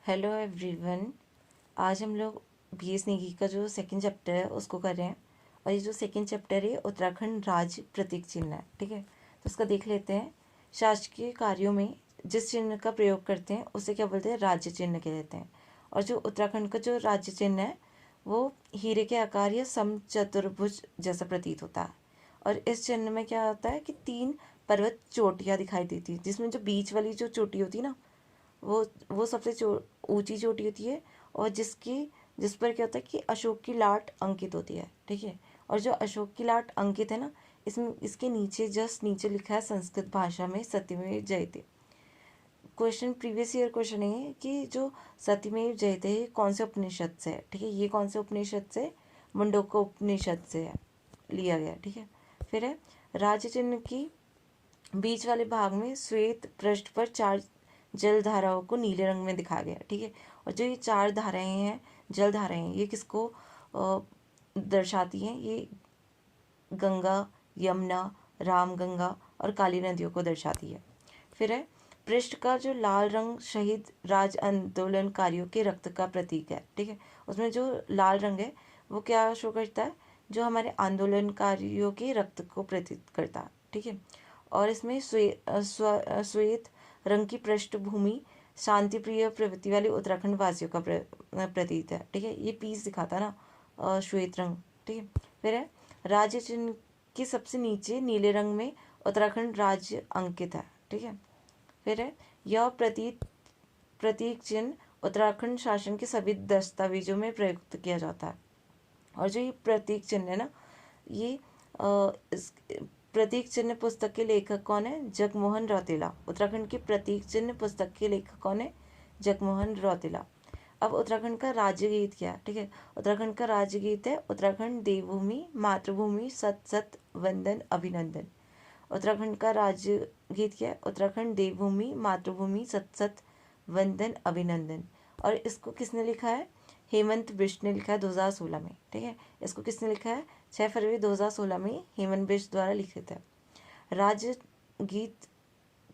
Hello everyone. आज हम लोग बीएस नेगी का जो सेकंड चैप्टर है उसको कर रहे हैं। और ये जो सेकंड चैप्टर है उत्तराखंड राज्य प्रतीक चिन्ह है। ठीक है, तो उसका देख लेते हैं। शासकीय कार्यों में जिस चिन्ह का प्रयोग करते हैं उसे क्या बोलते हैं? राज्य चिन्ह कहते हैं। और जो उत्तराखंड का जो राज्य चिन्ह है वो हीरे के आकार या समचतुर्भुज जैसा प्रतीत होता है। और इस चिन्ह में क्या होता है कि 3 पर्वत चोटियाँ दिखाई देती है, जिसमें जो बीच वाली जो चोटी होती है ना, वो सबसे ऊंची चोटी होती है। और जिस पर क्या होता है कि अशोक की लाट अंकित होती है। ठीक है, और जो अशोक की लाट अंकित है ना, इसमें इसके नीचे जस्ट नीचे लिखा है संस्कृत भाषा में सत्यमेव जयते। क्वेश्चन, प्रीवियस ईयर क्वेश्चन है कि जो सत्यमेव जयते है कौन से उपनिषद से है? ठीक है, ये कौन से उपनिषद से? मुंडोको उपनिषद से है, लिया गया। ठीक है, फिर है राज्य चिन्ह की बीच वाले भाग में श्वेत पृष्ठ पर 4 जल धाराओं को नीले रंग में दिखाया गया। ठीक है, और जो ये 4 धाराएं हैं, जल धाराएं, ये किसको दर्शाती हैं? ये गंगा, यमुना, रामगंगा और काली नदियों को दर्शाती है। फिर है पृष्ठ का जो लाल रंग शहीद राज आंदोलनकारियों के रक्त का प्रतीक है। ठीक है, उसमें जो लाल रंग है वो क्या शो करता है? जो हमारे आंदोलनकारियों के रक्त को प्रतीत करता है। ठीक है, और इसमें श्वेत रंग की पृष्ठभूमि शांति प्रिय प्रवृत्ति वाले उत्तराखंड वासियों का प्रतीक है। ठीक है, ये पीस दिखाता है ना, श्वेत रंग। ठीक है, फिर है राज्य चिन्ह के सबसे नीचे नीले रंग में उत्तराखंड राज्य अंकित है। ठीक है, फिर है यह प्रतीक चिन्ह उत्तराखंड शासन के सभी दस्तावेजों में प्रयुक्त किया जाता है। और जो ये प्रतीक चिन्ह है ना, ये इस प्रतीक चिन्ह पुस्तक के लेखक कौन है? जगमोहन रौतेला। उत्तराखंड की प्रतीक चिन्ह पुस्तक के लेखक कौन है? जगमोहन रौतेला। अब उत्तराखंड का राज्य गीत क्या है? ठीक है, उत्तराखंड का राज्य गीत है उत्तराखंड देवभूमि मातृभूमि सत सत वंदन अभिनंदन। उत्तराखंड का राज्य गीत क्या है? उत्तराखंड देवभूमि मातृभूमि सत सत वंदन अभिनंदन। और इसको किसने लिखा है? हेमंत बिष्ट ने लिखा है 2016 में। ठीक है, इसको किसने लिखा है? 6 फरवरी 2016 में हेमंत बिष्ट द्वारा लिखित है। राज्य गीत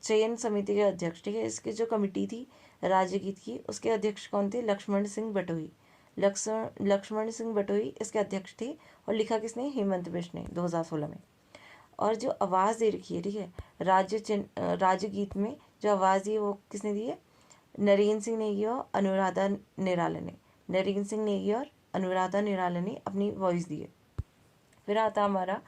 चयन समिति के अध्यक्ष, ठीक है, इसकी जो कमेटी थी राज्य गीत की, उसके अध्यक्ष कौन थे? लक्ष्मण सिंह बटोई। लक्ष्मण सिंह बटोई इसके अध्यक्ष थे। और लिखा किसने? हेमंत बिष्ट ने 2016 में। और जो आवाज़ दे रखी है, ठीक है, राज्य गीत में जो आवाज़ दी है वो किसने दी है? नरेंद्र सिंह नेगी और अनुराधा निराला ने। नरेंद्र सिंह नेगी और अनुराधा निराला ने अपनी वॉइस दी है। फिर आता हमारा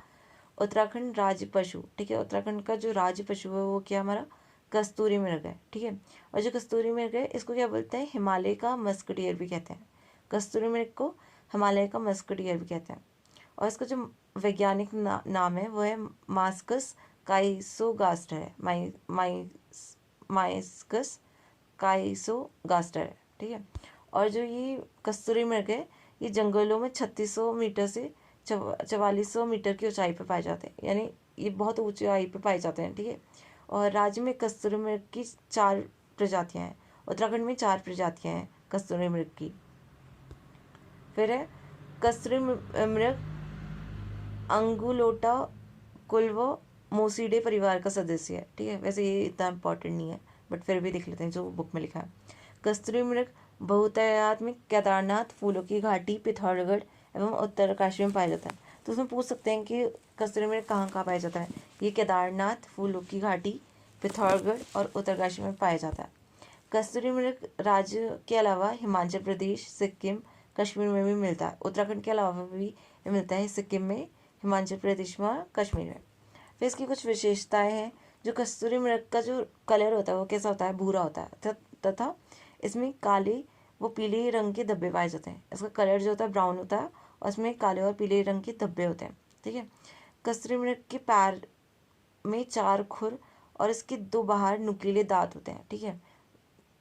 उत्तराखंड राज्य पशु। ठीक है, उत्तराखंड का जो राज्य पशु है वो क्या हमारा? कस्तूरी मृग है। ठीक है, और जो कस्तूरी मृग है इसको क्या बोलते हैं? हिमालय का मस्कटियर भी कहते हैं। कस्तूरी मृग को हिमालय का मस्कटियर भी कहते हैं। और इसका जो वैज्ञानिक नाम है वो है मास्कस काइसोगास्टर है। माइस्कस काइसोगास्टर है। ठीक है, और जो ये कस्तूरी मृग है ये जंगलों में 3600 मीटर से 4400 मीटर की ऊंचाई पर पाए जाते हैं, यानी ये बहुत ऊंचाई पर पाए जाते हैं। ठीक है, और राज्य में कस्तूरी मृग की 4 प्रजातियां हैं। उत्तराखंड में 4 प्रजातियां हैं कस्तूरी मृग की। फिर है कस्तूरी मृग अंगुलोटा कुल्व मोसीडे परिवार का सदस्य है। ठीक है, वैसे ये इतना इम्पोर्टेंट नहीं है बट फिर भी देख लेते हैं जो बुक में लिखा है। कस्तूरी मृग बहुतायत में केदारनाथ, फूलों की घाटी, पिथौरागढ़ एवं उत्तरकाशी में पाया जाता है। तो उसमें पूछ सकते हैं कि कस्तूरी मृग कहाँ कहाँ पाया जाता है? ये केदारनाथ, फूलों की घाटी, पिथौरागढ़ और उत्तरकाशी में पाया जाता है। कस्तूरी मृग राज्य के अलावा हिमाचल प्रदेश, सिक्किम, कश्मीर में भी मिलता है। उत्तराखंड के अलावा भी मिलता है सिक्किम में, हिमाचल प्रदेश में, कश्मीर में। फिर इसकी कुछ विशेषताएं हैं। जो कस्तूरी मृग का जो कलर होता है वो कैसा होता है? भूरा होता है, तथा इसमें काले वो पीले रंग के धब्बे पाए जाते हैं। इसका कलर जो होता है ब्राउन होता है और इसमें काले और पीले रंग के धब्बे होते हैं। ठीक है, कस्तूरी मृग के पैर में 4 खुर और इसके 2 बाहर नुकीले दांत होते हैं। ठीक है,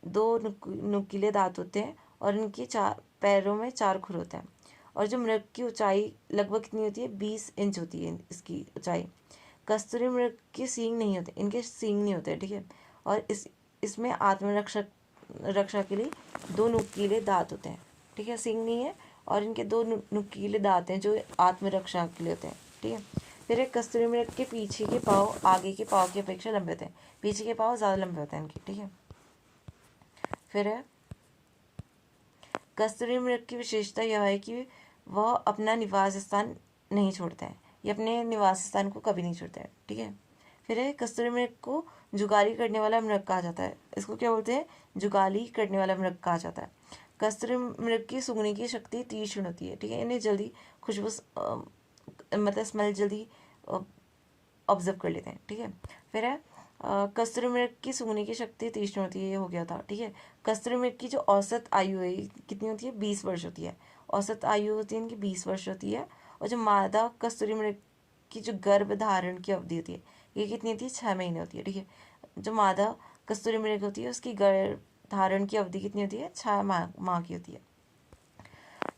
2 नुकीले दांत होते हैं और इनके 4 पैरों में 4 खुर होते हैं। और जो मृग की ऊंचाई लगभग कितनी होती है? 20 इंच होती है इसकी ऊंचाई। कस्तूरी मृग के सींग नहीं होते, इनके सींग नहीं होते। ठीक है, और इसमें रक्षा के लिए 2 नुकीले दांत होते हैं। ठीक है, सींग नहीं है और इनके 2 नुकीले दांत हैं जो आत्मरक्षा के लिए होते हैं। ठीक है, फिर एक कस्तूरी मृग के पीछे के पाँव आगे के पाँव की अपेक्षा लंबे होते हैं। पीछे के पाँव ज़्यादा लंबे होते हैं इनके। ठीक है, फिर है कस्तूरी मृग की विशेषता यह है कि वह अपना निवास स्थान नहीं छोड़ते हैं, ये अपने निवास स्थान को कभी नहीं छोड़ते हैं, ठीक है। फिर है कस्तूरी मृग को जुगाली करने वाला मृग कहा जाता है, इसको क्या बोलते हैं, जुगाली करने वाला मृग कहा जाता है। कस्तूरी मृग की सूंघने की शक्ति तीक्ष्ण होती है, ठीक है, इन्हें जल्दी खुशबू मतलब स्मेल जल्दी ऑब्जर्व कर लेते हैं, ठीक है। फिर है कस्तूरी मृग की सूंघने की शक्ति तीक्ष्ण होती है, ये हो गया था, ठीक है। कस्तूरी मृग की जो औसत आयु है कितनी होती है, 20 वर्ष होती है, औसत आयु होती है इनकी 20 वर्ष होती है। और जो मादा कस्तूरी मृग की जो गर्भ धारण की अवधि होती है ये कितनी होती है, 6 महीने होती है, ठीक है। जो मादा कस्तूरी मृग होती है उसकी गर्भ धारण की अवधि कितनी होती है, 6 माह की होती है।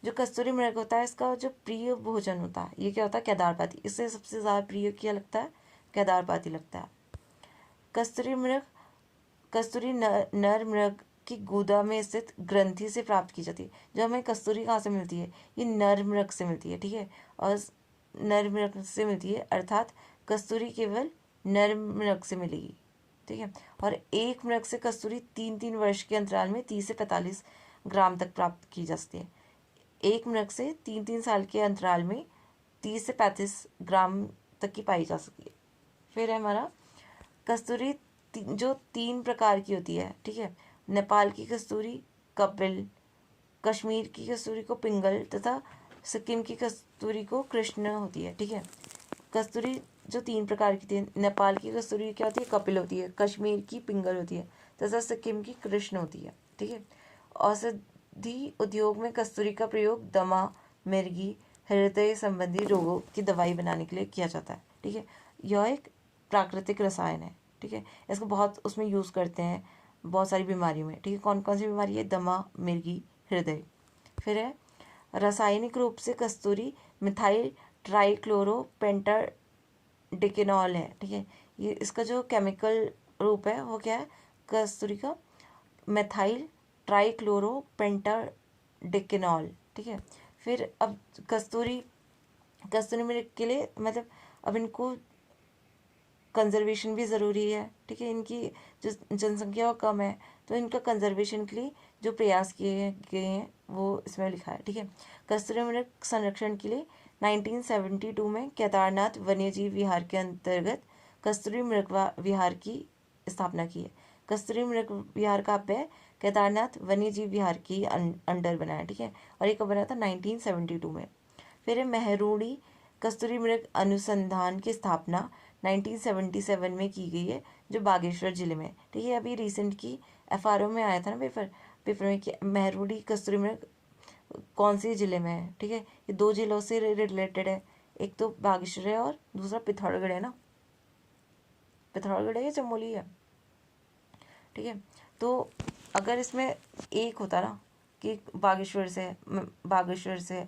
जो कस्तूरी मृग होता है इसका जो प्रिय भोजन होता है ये क्या होता है, केदारपाती, इससे सबसे ज़्यादा प्रिय क्या लगता है, केदारपाती लगता है। कस्तूरी नर मृग की गुदा में स्थित ग्रंथि से प्राप्त की जाती है। जो हमें कस्तूरी कहाँ से मिलती है, ये नर मृग से मिलती है, ठीक है, और नर मृग से मिलती है, अर्थात कस्तूरी केवल नर मृग से मिलेगी, ठीक है। और एक मृग से कस्तूरी 3-3 वर्ष के अंतराल में 30 से 45 ग्राम तक प्राप्त की जा सकती है। एक मृग से 3-3 साल के अंतराल में 30 से 35 ग्राम तक की पाई जा सकती है। फिर है हमारा कस्तूरी जो 3 प्रकार की होती है, ठीक है, नेपाल की कस्तूरी कपिल, कश्मीर की कस्तूरी को पिंगल तथा सिक्किम की कस्तूरी को कृष्ण होती है, ठीक है। कस्तूरी जो 3 प्रकार की थी, नेपाल की कस्तूरी क्या होती है, कपिल होती है, कश्मीर की पिंगल होती है तथा सिक्किम की कृष्ण होती है, ठीक है। औषधि उद्योग में कस्तूरी का प्रयोग दमा, मिर्गी, हृदय संबंधी रोगों की दवाई बनाने के लिए किया जाता है, ठीक है। यह एक प्राकृतिक रसायन है, ठीक है, इसको बहुत उसमें यूज़ करते हैं बहुत सारी बीमारियों में, ठीक है। कौन कौन सी बीमारी है, दमा, मिर्गी, हृदय। फिर है रासायनिक रूप से कस्तूरी मिथाइल ट्राइक्लोरोपेंटाडिकेनॉल है, ठीक है। ये इसका जो केमिकल रूप है वो क्या है, कस्तूरी का मिथाइल ट्राइक्लोरोपेंटाडिकेनॉल, ठीक है। फिर अब कस्तूरी मृग के लिए मतलब अब इनको कंजर्वेशन भी ज़रूरी है, ठीक है। इनकी जो जनसंख्या कम है तो इनका कंजर्वेशन के लिए जो प्रयास किए गए हैं वो इसमें लिखा है, ठीक है। कस्तूरी मृग संरक्षण के लिए 1972 में केदारनाथ वन्यजीव विहार के अंतर्गत कस्तूरी मृग विहार की स्थापना की है। कस्तूरी मृग विहार का है केदारनाथ वन्यजीव विहार की अंडर बना है, ठीक है, और ये कब बना था, 1972 में। फिर मेहरूड़ी कस्तूरी मृग अनुसंधान की स्थापना 1977 में की गई है जो बागेश्वर जिले में, ठीक है। अभी रिसेंट की FRO में आया था ना पेपर में कि मेहरूड़ी कस्तूरी मृग कौन से ज़िले में है, ठीक है। ये 2 जिलों से रिलेटेड है, एक तो बागेश्वर है और दूसरा पिथौरागढ़ है ना, पिथौरागढ़ है या चमोली है, ठीक है। तो अगर इसमें एक होता ना कि बागेश्वर से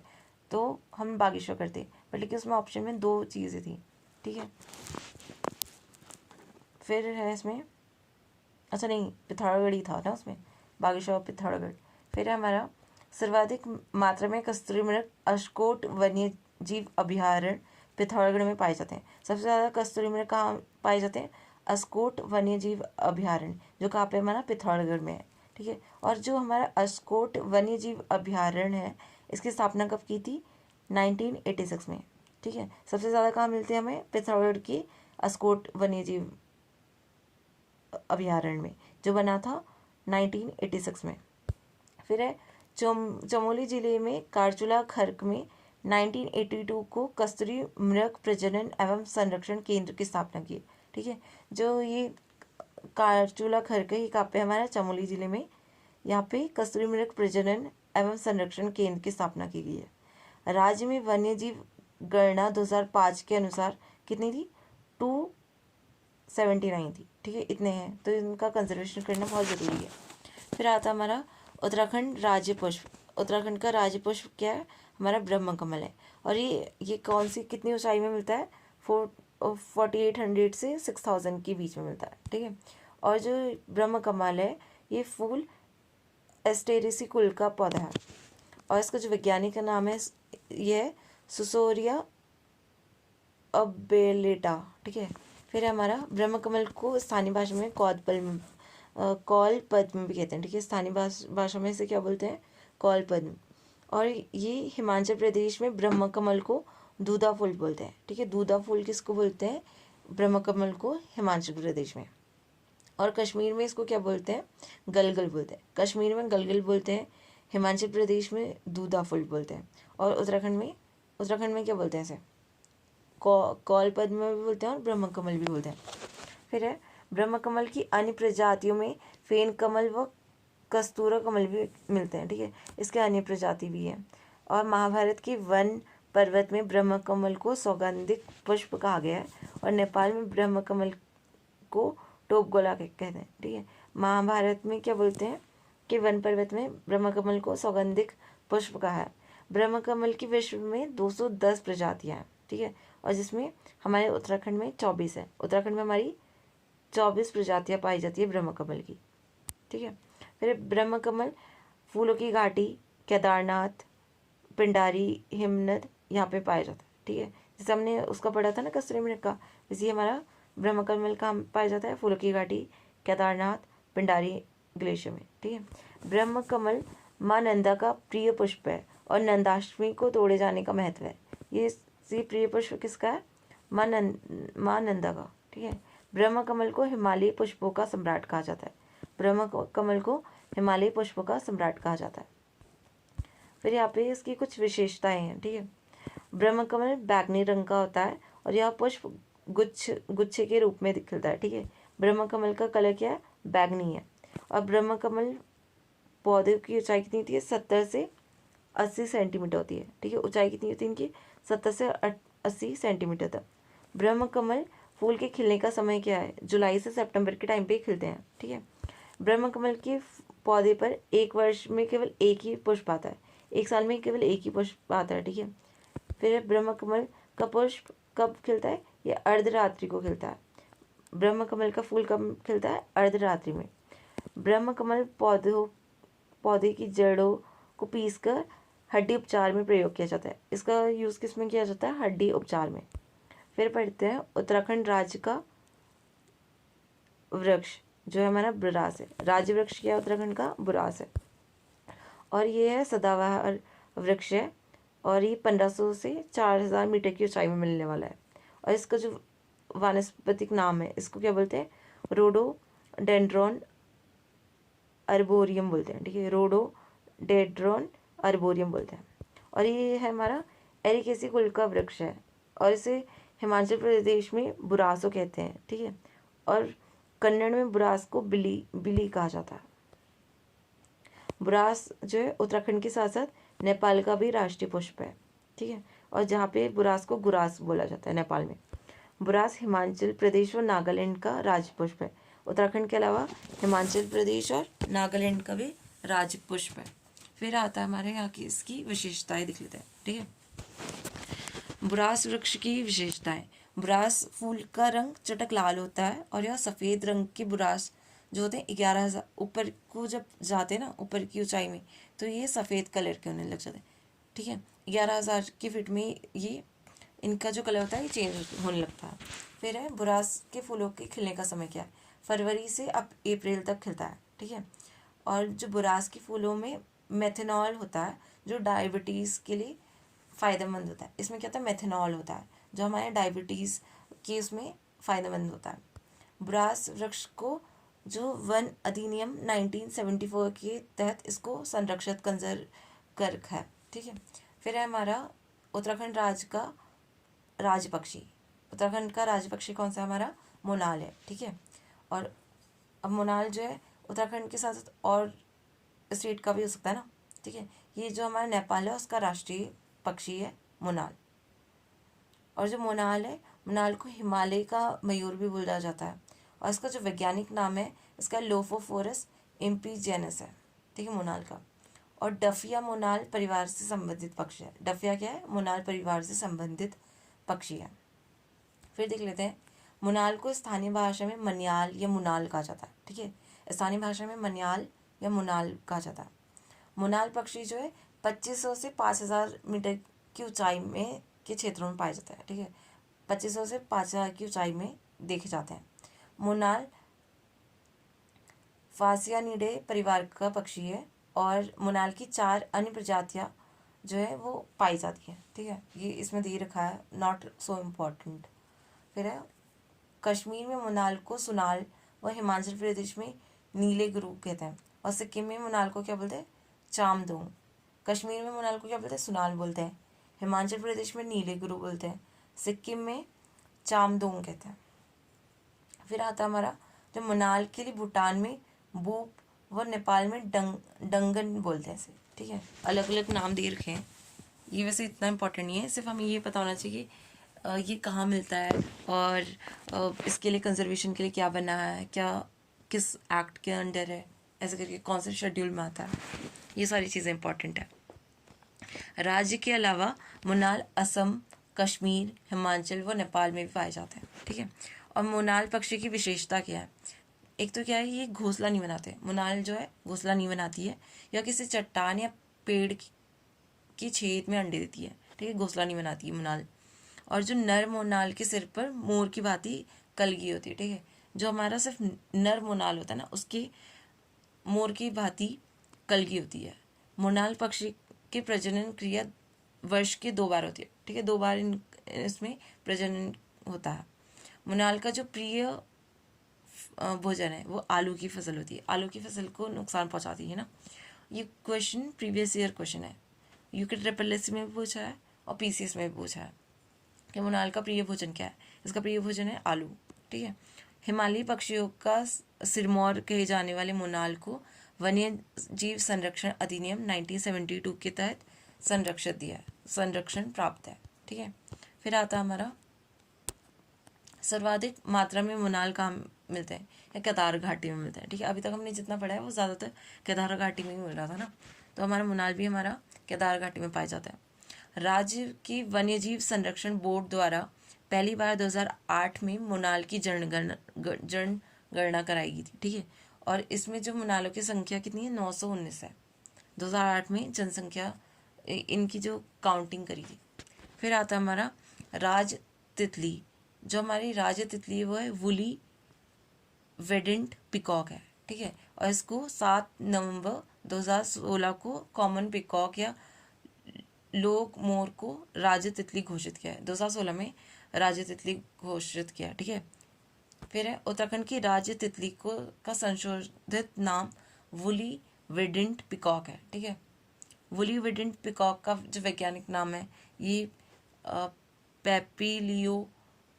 तो हम बागेश्वर करते, बट लेकिन उसमें ऑप्शन में 2 चीज़ें थी, ठीक है। फिर है इसमें, अच्छा नहीं, पिथौरागढ़ ही था ना उसमें, बागेश्वर और पिथौरागढ़। फिर है हमारा सर्वाधिक मात्रा में कस्तूरी मृग अशकोट वन्य जीव अभयारण्य पिथौरागढ़ में पाए जाते हैं। सबसे ज़्यादा कस्तूरी मृग कहाँ पाए जाते हैं, अस्कोट वन्य जीव अभयारण्य, जो कहाँ पे हमारा पिथौरागढ़ में है, ठीक है। और जो हमारा अस्कोट वन्य जीव अभयारण्य है इसकी स्थापना कब की थी, 1986 में, ठीक है। सबसे ज़्यादा कहाँ मिलते हैं हमें, पिथौरागढ़ की अस्कोट वन्य जीव अभयारण्य में, जो बना था 1986 में। फिर है चमोली जिले में कारचूला खर्क में 1982 को कस्तूरी मृग प्रजनन एवं संरक्षण केंद्र की स्थापना की, ठीक है। जो ये कारचूला खर्क है ये कहाँ पे हमारा चमोली जिले में, यहाँ पे कस्तूरी मृग प्रजनन एवं संरक्षण केंद्र की स्थापना की गई है। राज्य में वन्यजीव गणना 2005 के अनुसार कितनी थी, 279 थी, ठीक है, इतने हैं, तो इनका कंजर्वेशन करना बहुत ज़रूरी है। फिर आता हमारा उत्तराखंड राज्य पुष्प। उत्तराखंड का राज्य पुष्प क्या है, हमारा ब्रह्म कमल है। और ये कौन सी कितनी ऊंचाई में मिलता है, 4800 से 6000 के बीच में मिलता है, ठीक है। और जो ब्रह्म कमल है ये फूल एस्टेरेसी कुल का पौधा है और इसका जो वैज्ञानिक का नाम है ये है सुसोरिया अबेलेटा, ठीक है। फिर हमारा ब्रह्म कमल को स्थानीय भाषा में कौल पद्म भी कहते हैं, ठीक है। स्थानीय भाषा में इसे क्या बोलते हैं, कौलपद्म। और ये हिमाचल प्रदेश में ब्रह्म कमल को दूधा फूल बोलते हैं, ठीक है। दूधा फूल किसको बोलते हैं? ब्रह्म कमल को हिमाचल प्रदेश में। और कश्मीर में इसको क्या बोलते हैं? गलगल बोलते हैं। कश्मीर में गलगल बोलते हैं, हिमाचल प्रदेश में दूधा फूल बोलते हैं, और उत्तराखंड में क्या बोलते हैं इसे? कौलपद्म भी बोलते हैं और ब्रह्म कमल भी बोलते हैं। फिर है ब्रह्म कमल की अन्य प्रजातियों में फेन कमल व कस्तूरा कमल भी मिलते हैं, ठीक है। इसके अन्य प्रजाति भी हैं। और महाभारत के वन पर्वत में ब्रह्म कमल को सौगंधिक पुष्प कहा गया है, और नेपाल में ब्रह्म कमल को टोपगोला कहते हैं, ठीक है। महाभारत में क्या बोलते हैं कि वन पर्वत में ब्रह्म कमल को सौगंधिक पुष्प कहा है। ब्रह्म कमल की विश्व में 210 प्रजातियां हैं, ठीक है। और जिसमें हमारे उत्तराखंड में 24 है। उत्तराखंड में हमारी 24 प्रजातियां पाई जाती है ब्रह्म कमल की, ठीक है। फिर ब्रह्म कमल फूलों की घाटी, केदारनाथ, पिंडारी, हिमनद यहाँ पे पाया जाता है, ठीक है। जैसे हमने उसका पढ़ा था ना कस्तूरी मृग का, वैसे हमारा ब्रह्म कमल कहाँ पाया जाता है? फूलों की घाटी, केदारनाथ, पिंडारी ग्लेशियर में, ठीक है। ब्रह्म कमल माँ नंदा का प्रिय पुष्प है, और नंदाष्टमी को तोड़े जाने का महत्व है। ये प्रिय पुष्प किसका है? माँ नंदा का, ठीक है। ब्रह्म कमल को हिमालयी पुष्पों का सम्राट कहा जाता है। ब्रह्म कमल को हिमालयी पुष्पों का सम्राट कहा जाता है। फिर यहाँ पे इसकी कुछ विशेषताएं हैं, ठीक है। ब्रह्म कमल बैगनी रंग का होता है, और यह पुष्प गुच्छे के रूप में खिलता है, ठीक है। ब्रह्म कमल का कलर क्या है? बैगनी है। और ब्रह्म कमल पौधे की ऊंचाई कितनी होती है? 70 से 80 सेंटीमीटर होती है, ठीक है। ऊंचाई कितनी होती है इनकी? 70 से 80 सेंटीमीटर तक। ब्रह्म कमल फूल के खिलने का समय क्या है? जुलाई से सितंबर के टाइम पे खिलते हैं, ठीक है। ब्रह्म कमल के पौधे पर एक वर्ष में केवल एक ही पुष्प आता है, एक साल में केवल एक ही पुष्प आता है, ठीक है। फिर ब्रह्म कमल का पुष्प कब खिलता है? ये अर्धरात्रि को खिलता है। ब्रह्म कमल का फूल कब खिलता है? अर्धरात्रि में। ब्रह्म कमल पौधे की जड़ों को पीसकर हड्डी उपचार में प्रयोग किया जाता है। इसका यूज़ किस में किया जाता है? हड्डी उपचार में। फिर पढ़ते हैं उत्तराखंड राज्य का वृक्ष जो है हमारा बुरास है। राज्य वृक्ष क्या है उत्तराखंड का? बुरास है। और ये है सदाबहार वृक्ष है, और ये 1500 से 4000 मीटर की ऊंचाई में मिलने वाला है। और इसका जो वानस्पतिक नाम है इसको क्या बोलते हैं? रोडोडेंड्रॉन अर्बोरियम बोलते हैं, ठीक है। रोडोडेंड्रॉन अर्बोरियम बोलते हैं। और ये है हमारा एरिकेसी कुल का वृक्ष है, और इसे हिमाचल प्रदेश में बुरासो कहते हैं, ठीक है। और कन्नड़ में बुरास को बिली कहा जाता है। बुरास जो है उत्तराखंड के साथ साथ नेपाल का भी राष्ट्रीय पुष्प है, ठीक है। और जहाँ पे बुरास को गुरास बोला जाता है नेपाल में। बुरास हिमाचल प्रदेश और नागालैंड का राज्य पुष्प है। उत्तराखंड के अलावा हिमाचल प्रदेश और नागालैंड का भी राज्य पुष्प है। फिर आता है हमारे यहाँ की इसकी विशेषताएं देख लेते हैं, ठीक है। बुरास वृक्ष की विशेषताएं। बुरास फूल का रंग चटक लाल होता है, और यह सफ़ेद रंग के बुरास जो होते हैं 11,000 ऊपर को जब जाते हैं ना ऊपर की ऊंचाई में, तो ये सफ़ेद कलर के होने लग जाते हैं, ठीक है। 11,000 की फीट में ये इनका जो कलर होता है ये चेंज होने लगता है। फिर है बुरास के फूलों के खिलने का समय क्या है? फरवरी से अब अप्रैल तक खिलता है, ठीक है। और जो बुरास के फूलों में मेथनॉल होता है जो डायबिटीज़ के लिए फ़ायदेमंद होता है। इसमें क्या होता है? मेथनॉल होता है जो हमारे डायबिटीज़ के उसमें फ़ायदेमंद होता है। बुरास वृक्ष को जो वन अधिनियम 1974 के तहत इसको संरक्षित कंजर्व कर रखा है, ठीक है। फिर है हमारा उत्तराखंड राज्य का राज्य पक्षी। उत्तराखंड का राज्य पक्षी कौन सा? हमारा मोनाल है, ठीक है। और अब मोनाल जो है उत्तराखंड के साथ साथ और स्टेट का भी हो सकता है ना, ठीक है। ये जो हमारा नेपाल है उसका राष्ट्रीय पक्षी है मोनाल। और जो मोनाल है, मोनाल को हिमालय का मयूर भी बोला जाता है, और इसका जो वैज्ञानिक नाम है इसका लोफोफोरस इम्पीजेनस है, ठीक है, मोनाल का। और डफिया मोनाल परिवार से संबंधित पक्षी है। डफिया क्या है? मोनाल परिवार से संबंधित पक्षी है। फिर देख लेते हैं मोनाल को स्थानीय भाषा में मन्याल या मुनाल कहा जाता है, ठीक है। स्थानीय भाषा में मन्याल या मुनाल कहा जाता है। मोनाल पक्षी जो है 2500 से 5000 मीटर की ऊंचाई में के क्षेत्रों में पाया जाता है, ठीक है। 2500 से 5000 की ऊंचाई में देखे जाते हैं। मोनाल फासियानिडे परिवार का पक्षी है, और मोनाल की 4 अन्य प्रजातियाँ जो है वो पाई जाती हैं, ठीक है। ये इसमें दे रखा है, नॉट सो इम्पॉर्टेंट। फिर है कश्मीर में मोनाल को सुनाल व हिमाचल प्रदेश में नीले गुरु कहते हैं, और सिक्किम में मोनाल को क्या बोलते हैं, चामदोंग। कश्मीर में मोनाल को क्या बोलते हैं, सुनाल बोलते हैं। हिमाचल प्रदेश में नीले गुरु बोलते हैं। सिक्किम में चामदोंग कहते हैं। फिर आता हमारा जो मोनाल के लिए भूटान में बूप व नेपाल में डंगन बोलते हैं इसे, ठीक है। अलग अलग नाम दे रखे हैं। ये वैसे इतना इम्पोर्टेंट नहीं है, सिर्फ हमें ये पता होना चाहिए ये कहाँ मिलता है और इसके लिए कंजर्वेशन के लिए क्या बना है, क्या किस एक्ट के अंडर है, ऐसे करके कौन से शेड्यूल में आता है, ये सारी चीज़ें इंपॉर्टेंट है। राज्य के अलावा मोनाल असम, कश्मीर, हिमाचल व नेपाल में भी पाए जाते हैं, ठीक है। और मोनाल पक्षी की विशेषता क्या है, एक तो क्या है, ये घोंसला नहीं बनाते। मोनाल जो है घोंसला नहीं बनाती है, या किसी चट्टान या पेड़ की छेद में अंडे देती है, ठीक है। घोंसला नहीं बनाती है मोनाल। और जो नर मोनाल के सिर पर मोर की भांति कलगी होती है, ठीक है। जो हमारा सिर्फ नर मोनाल होता है ना, उसकी मोर की भांति कलगी होती है। मोनाल पक्षी की प्रजनन क्रिया वर्ष के 2 बार होती है, ठीक है। 2 बार इसमें प्रजनन होता है। मोनाल का जो प्रिय भोजन है वो आलू की फसल होती है। आलू की फसल को नुकसान पहुंचाती है ना। ये क्वेश्चन प्रीवियस ईयर क्वेश्चन है, यूके ट्रिपल एस में भी पूछा है और पीसीएस में भी पूछा है कि मोनाल का प्रिय भोजन क्या है। इसका प्रिय भोजन है आलू, ठीक है। हिमालयी पक्षियों का सिरमौर कहे जाने वाले मोनाल को वन्य जीव संरक्षण अधिनियम 1972 के तहत संरक्षण प्राप्त है, ठीक है। फिर आता हमारा सर्वाधिक मात्रा में मोनाल कहाँ मिलते हैं, या केदार घाटी में मिलते हैं, ठीक है। अभी तक हमने जितना पढ़ा है वो ज़्यादातर केदार घाटी में ही मिल रहा था ना, तो हमारा मोनाल भी हमारा केदार घाटी में पाया जाता है। राज्य की वन्यजीव संरक्षण बोर्ड द्वारा पहली बार 2008 में मोनाल की जनगणना कराई गई थी, ठीक है। और इसमें जो मोनालों की संख्या कितनी है, 919 है। 2008 में जनसंख्या इनकी जो काउंटिंग करी थी। फिर आता है हमारा राज तितली। जो हमारी राज तितली है वो है वुली वेडेंट पिकॉक है, ठीक है। और इसको 7 नवंबर 2016 को कॉमन पिकॉक या लोक मोर को राज्य तितली घोषित किया है। 2016 में राज्य तितली घोषित किया, ठीक है। फिर है उत्तराखंड की राज्य तितली को का संशोधित नाम वुली वेडेंट पिकॉक है, ठीक है। वुली वेडेंट पिकॉक का जो वैज्ञानिक नाम है ये पेपिलियो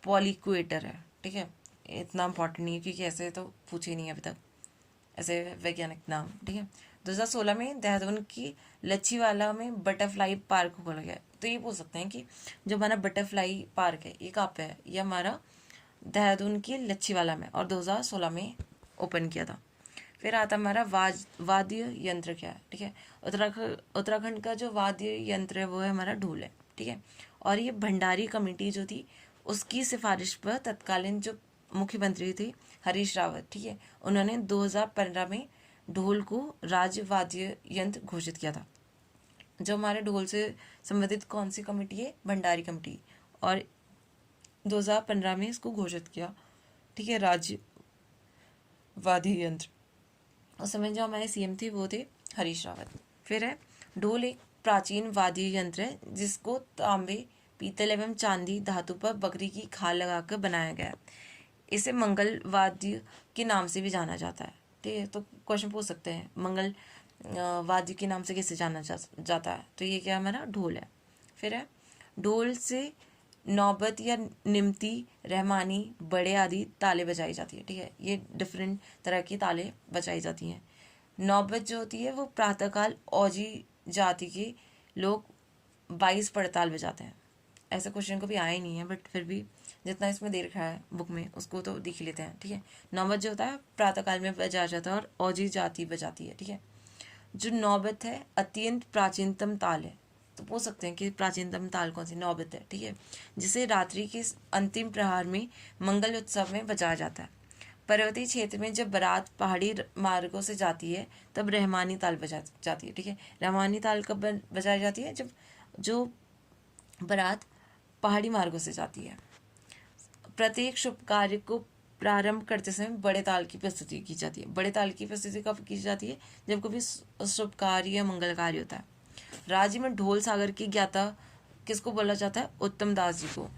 पॉलिक्वेटर है, ठीक है। इतना इंपॉर्टेंट नहीं है क्योंकि ऐसे तो पूछे नहीं अभी तक ऐसे वैज्ञानिक नाम, ठीक है। 2016 में देहरादून की लच्छीवाला में बटरफ्लाई पार्क खोला गया। तो ये बोल सकते हैं कि जो हमारा बटरफ्लाई पार्क है ये कहाँ पे है, ये हमारा देहरादून की लच्छीवाला में, और 2016 में ओपन किया था। फिर आता हमारा वाद्य यंत्र क्या है, ठीक है। उत्तराखंड का जो वाद्य यंत्र है वो है हमारा ढोल है, ठीक है। और ये भंडारी कमेटी जो थी उसकी सिफारिश पर तत्कालीन जो मुख्यमंत्री थे हरीश रावत, ठीक है, उन्होंने 2015 में ढोल को राज्य वाद्य यंत्र घोषित किया था। जो हमारे ढोल से संबंधित कौन सी कमेटी है, भंडारी कमेटी, और 2015 में इसको घोषित किया, ठीक है, राज्य वाद्य यंत्र। उस समय जो हमारे सीएम थे वो थे हरीश रावत। फिर है ढोल एक प्राचीन वाद्य यंत्र है जिसको तांबे, पीतल एवं चांदी धातु पर बकरी की खाल लगाकर बनाया गया है। इसे मंगल वाद्य के नाम से भी जाना जाता है, ठीक है। तो क्वेश्चन पूछ सकते हैं मंगल वाद्य के नाम से किसे जाना जाता है, तो ये क्या हमारा ढोल है। फिर है ढोल से नौबत या निमती, रहमानी, बड़े आदि ताले बजाई जाती है, ठीक है। ये डिफरेंट तरह की ताले बजाई जाती हैं। नौबत जो होती है वो प्रातःकाल औजी जाति के लोग 22 पड़ताल बजाते हैं। ऐसे क्वेश्चन कभी आए नहीं है, बट फिर भी जितना इसमें दे रखा है बुक में उसको तो देख लेते हैं, ठीक है। नौबत जो होता है प्रातःकाल में बजाया जाता है और औजी जाति बजाती है, ठीक है। जो नौबत है अत्यंत प्राचीनतम ताल है, तो पूछ सकते हैं कि प्राचीनतम ताल कौन सी, नौबत है, ठीक है, जिसे रात्रि के अंतिम प्रहार में मंगल उत्सव में बजाया जाता है। पर्वतीय क्षेत्र में जब बारात पहाड़ी मार्गों से जाती है तब रहमानी ताल बजा जाती है, ठीक है। रहमानी ताल कब बजाई जाती है, जब जो बारात पहाड़ी मार्गों से जाती है। प्रत्येक शुभ कार्य को प्रारंभ करते समय बड़े ताल की प्रस्तुति की जाती है। बड़े ताल की प्रस्तुति कब की जाती है? जब कभी शुभ कार्य या मंगल कार्य होता है। राज्य में ढोल सागर की ज्ञाता किसको बोला जाता है? उत्तम दास जी को।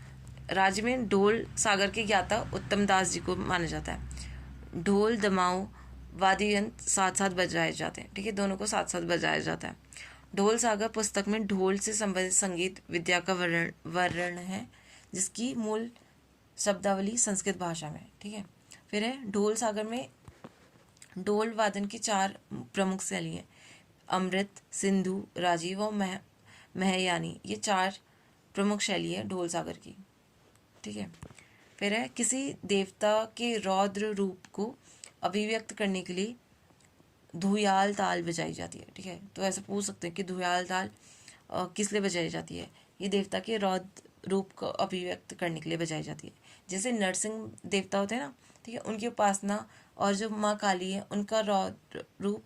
राज्य में ढोल सागर के ज्ञाता उत्तम दास जी को माना जाता है। ढोल दमाऊ वाद्य यंत्र साथ साथ बजाए जाते हैं, ठीक है, दोनों को साथ साथ बजाया जाता है। ढोल सागर पुस्तक में ढोल से संबंधित संगीत विद्या का वर्णन है, जिसकी मूल शब्दावली संस्कृत भाषा में, ठीक है। फिर है ढोल सागर में ढोल वादन की 4 प्रमुख शैली हैं, अमृत, सिंधु, राजीव और महयानी। ये 4 प्रमुख शैली है ढोल सागर की, ठीक है। फिर है किसी देवता के रौद्र रूप को अभिव्यक्त करने के लिए धुयाल ताल बजाई जाती है, ठीक है। तो ऐसे पूछ सकते हैं कि धुयाल ताल किस लिए बजाई जाती है? ये देवता के रौद्र रूप को अभिव्यक्त करने के लिए बजाई जाती है। जैसे नरसिंह देवता होते हैं ना, ठीक है, उनकी उपासना और जो माँ काली है उनका रौद्र रूप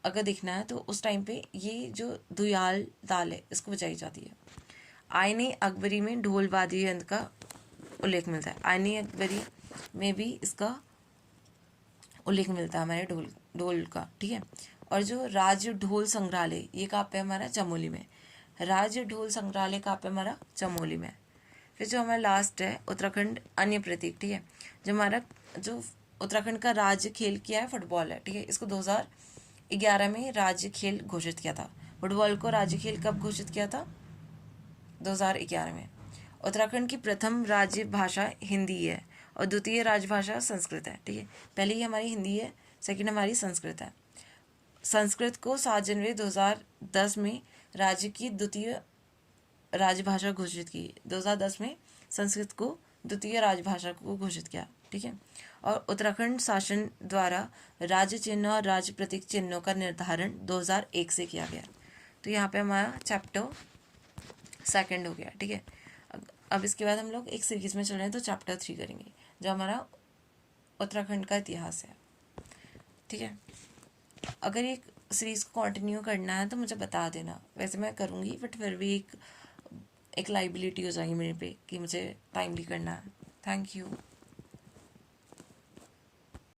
अगर देखना है तो उस टाइम पे ये जो धुयाल ताल है इसको बजाई जाती है। आईने अकबरी में ढोल वाद्य यंत्र का उल्लेख मिलता है। आईने अकबरी में भी इसका उल्लेख मिलता है हमारे ढोल का, ठीक है। और जो राज्य ढोल संग्रहालय ये कहाँ पे हमारा? चमोली में। राज्य ढोल संग्रहालय कहाँ पे हमारा? चमोली में। फिर जो हमारा लास्ट है उत्तराखंड अन्य प्रतीक, ठीक है। जो उत्तराखंड का राज्य खेल किया है फुटबॉल है, ठीक है। इसको 2011 में राज्य खेल घोषित किया था। फुटबॉल को राज्य खेल कब घोषित किया था? 2011 में। उत्तराखंड की प्रथम राज्य भाषा हिंदी है और द्वितीय राजभाषा संस्कृत है, ठीक है। पहले ही हमारी हिंदी है, सेकंड हमारी संस्कृत है। संस्कृत को 7 जनवरी 2010 में राज्य की द्वितीय राजभाषा घोषित की। 2010 में संस्कृत को द्वितीय राजभाषा को घोषित किया, ठीक है। और उत्तराखंड शासन द्वारा राज्य चिन्ह और राज्य प्रतीक चिन्हों का निर्धारण 2001 से किया गया। तो यहाँ पे हमारा चैप्टर 2 हो गया, ठीक है। अब इसके बाद हम लोग एक सीरीज में चल रहे हैं, तो चैप्टर 3 करेंगे जो हमारा उत्तराखंड का इतिहास है, ठीक है। अगर एक सीरीज को कंटिन्यू करना है तो मुझे बता देना, वैसे मैं करूँगी बट फिर भी एक लाइबिलिटी हो जाएगी मेरे पे कि मुझे टाइमली करना है। Thank you.